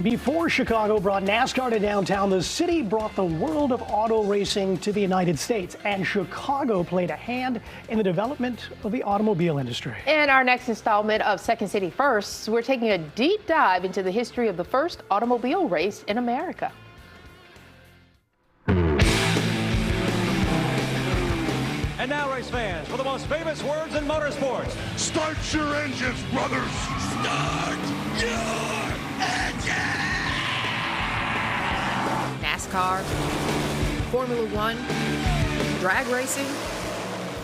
Before Chicago brought NASCAR to downtown, the city brought the world of auto racing to the United States, and Chicago played a hand in the development of the automobile industry. In our next installment of Second City Firsts, we're taking a deep dive into the history of the first automobile race in America. And now, race fans, for the most famous words in motorsports. Start your engines, brothers! Start your engines! NASCAR, Formula One, drag racing.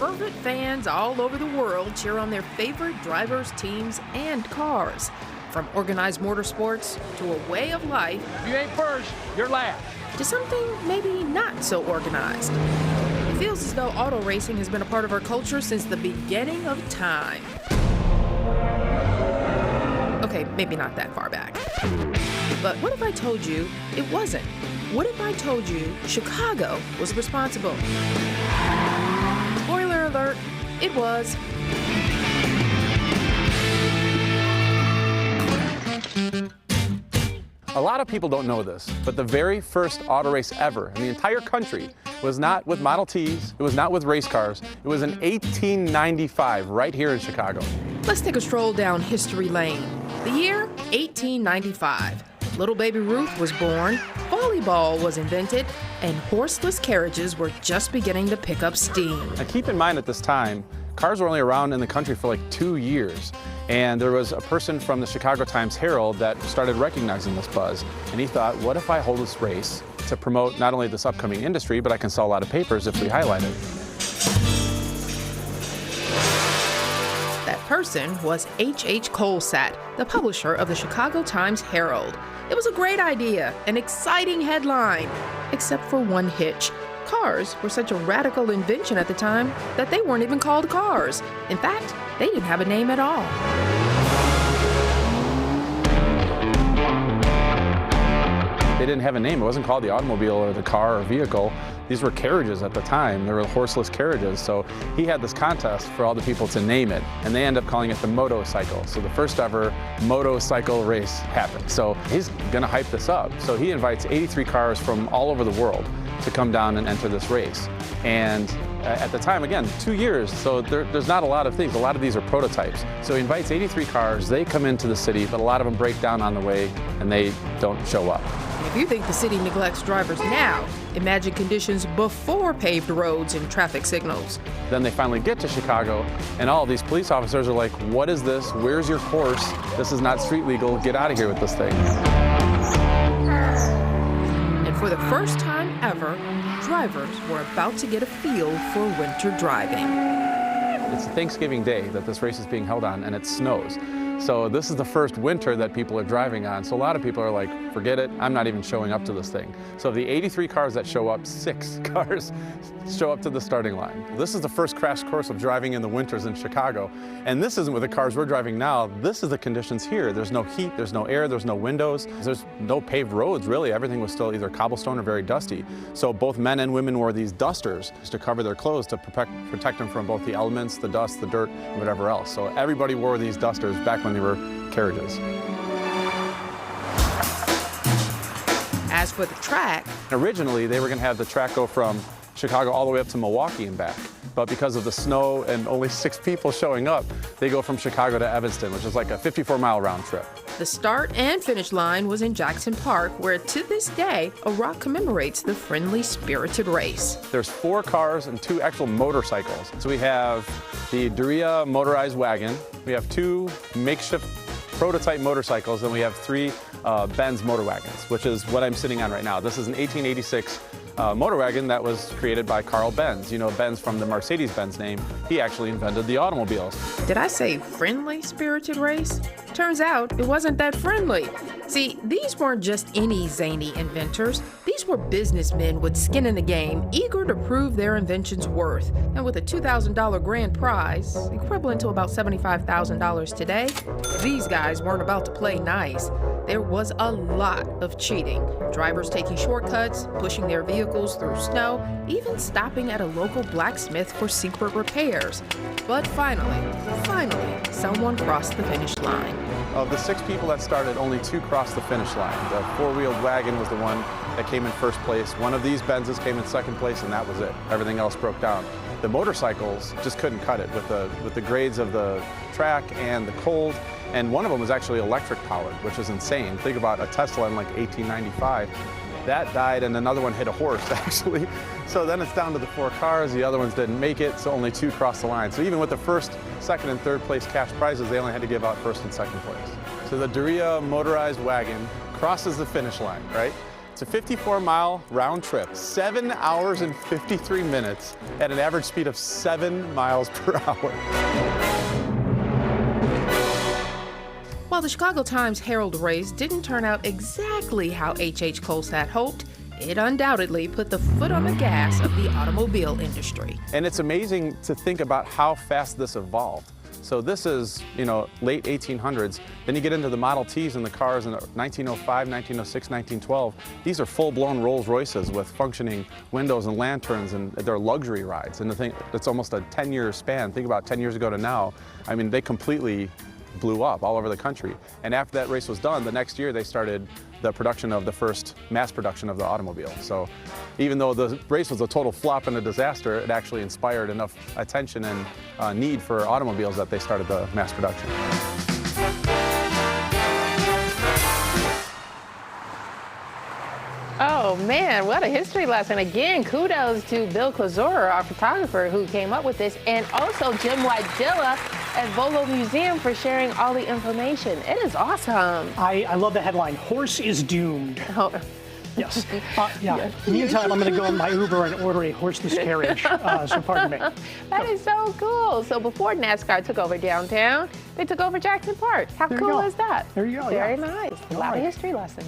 Fervent fans all over the world cheer on their favorite drivers, teams, and cars. From organized motorsports to a way of life. If you ain't first, you're last. To something maybe not so organized. It feels as though auto racing has been a part of our culture since the beginning of time. Okay, maybe not that far back. But what if I told you it wasn't? What if I told you Chicago was responsible? Spoiler alert, it was. A lot of people don't know this, but the very first auto race ever in the entire country was not with Model Ts, it was not with race cars, it was in 1895 right here in Chicago. Let's take a stroll down history lane. The year 1895. Little baby Ruth was born, volleyball was invented, and horseless carriages were just beginning to pick up steam. Now keep in mind at this time, cars were only around in the country for like 2 years. And there was a person from the Chicago Times-Herald that started recognizing this buzz. And he thought, what if I hold this race to promote not only this upcoming industry, but I can sell a lot of papers if we highlight it. That person was H.H. Colesat, the publisher of the Chicago Times-Herald. It was a great idea, an exciting headline, except for one hitch. Cars were such a radical invention at the time that they weren't even called cars. In fact, they didn't have a name at all. They didn't have a name. It wasn't called the automobile or the car or vehicle. These were carriages at the time. They were horseless carriages. So he had this contest for all the people to name it, and they end up calling it the motorcycle. So the first ever motorcycle race happened. So he's gonna hype this up. So he invites 83 cars from all over the world to come down and enter this race. And at the time, again, 2 years, so there's not a lot of things. A lot of these are prototypes. So he invites 83 cars, they come into the city, but a lot of them break down on the way and they don't show up. If you think the city neglects drivers now, imagine conditions before paved roads and traffic signals. Then they finally get to Chicago and all of these police officers are like, what is this? Where's your course? This is not street legal. Get out of here with this thing. And for the first time ever, drivers were about to get a feel for winter driving. It's Thanksgiving Day that this race is being held on, and it snows. So this is the first winter that people are driving on. So a lot of people are like, forget it, I'm not even showing up to this thing. So of the 83 cars that show up, 6 cars show up to the starting line. This is the first crash course of driving in the winters in Chicago. And this isn't with the cars we're driving now. This is the conditions here. There's no heat, there's no air, there's no windows. There's no paved roads, really. Everything was still either cobblestone or very dusty. So both men and women wore these dusters to cover their clothes to protect them from both the elements, the dust, the dirt, and whatever else. So everybody wore these dusters back when they were carriages. As for the track, originally they were going to have the track go from Chicago all the way up to Milwaukee and back. But because of the snow and only 6 people showing up, they go from Chicago to Evanston, which is like a 54-mile round trip. the start and finish line was in Jackson Park, where to this day, a rock commemorates the friendly, spirited race. There's 4 cars and 2 actual motorcycles. So we have the Duryea motorized wagon, we have 2 makeshift prototype motorcycles, and we have 3 Benz motor wagons, which is what I'm sitting on right now. This is an 1886 motor wagon that was created by Carl Benz. You know Benz from the Mercedes-Benz name. He actually invented the automobiles. Did I say friendly, spirited race? Turns out it wasn't that friendly. See, these weren't just any zany inventors. These were businessmen with skin in the game, eager to prove their invention's worth. And with a $2,000 grand prize, equivalent to about $75,000 today, these guys weren't about to play nice. There was a lot of cheating. Drivers taking shortcuts, pushing their vehicles through snow, even stopping at a local blacksmith for secret repairs. But finally, someone crossed the finish line. of the 6 people that started, only 2 crossed the finish line. The 4-wheeled wagon was the one that came in first place. One of these Benzes came in second place, and that was it. Everything else broke down. The motorcycles just couldn't cut it with the grades of the track and the cold. And one of them was actually electric powered, which is insane. Think about a Tesla in like 1895. That died, and another one hit a horse, actually. So then it's down to the 4 cars. The other ones didn't make it, so only 2 crossed the line. So even with the first, second, and third place cash prizes, they only had to give out first and second place. So the Duryea motorized wagon crosses the finish line, right? It's a 54-mile round trip, 7 hours and 53 minutes at an average speed of 7 miles per hour. While the Chicago Times-Herald race didn't turn out exactly how H.H. Kolstad hoped, it undoubtedly put the foot on the gas of the automobile industry. And it's amazing to think about how fast this evolved. So this is, late 1800s. Then you get into the Model Ts and the cars in 1905, 1906, 1912. These are full-blown Rolls Royces with functioning windows and lanterns, and they're luxury rides. And it's almost a 10-year span. Think about 10 years ago to now. I mean, they completely blew up all over the country. And after that race was done, the next year they started the production of the first mass production of the automobile. So even though the race was a total flop and a disaster, it actually inspired enough attention and need for automobiles that they started the mass production. Oh man, what a history lesson. Again, kudos to Bill Klazora, our photographer, who came up with this, and also Jim Wydilla at Volo Museum for sharing all the information. It is awesome. I love the headline, "Horse is Doomed." Oh. Yes. Yeah. Meantime, I'm going to go in my Uber and order a horseless carriage. So pardon me. That is so cool. So before NASCAR took over downtown, they took over Jackson Park. How cool is that? There you go. Very yeah. nice. A All lot of right. history lessons.